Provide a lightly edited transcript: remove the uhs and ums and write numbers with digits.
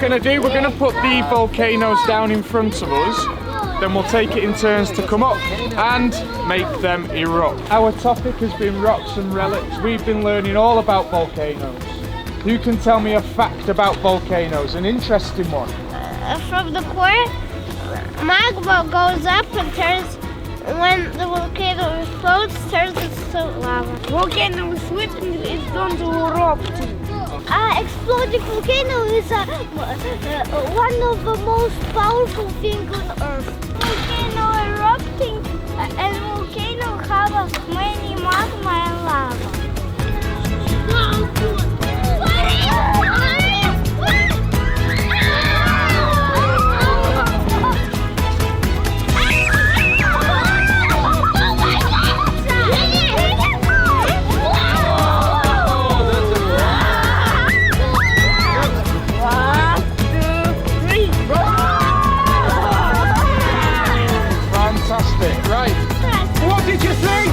we're going to do, we're going to put the volcanoes down in front of us, then we'll take it in turns to come up and make them erupt. Our topic has been rocks and relics. We've been learning all about volcanoes. Who can tell me a fact about volcanoes, an interesting one? From the core, magma goes up and turns, when the volcano explodes, turns into lava. Volcano slipping is going to erupt. Exploding volcano is one of the most powerful things on Earth. Volcano erupting and volcano have many magma and lava. Fantastic, right. What did you think?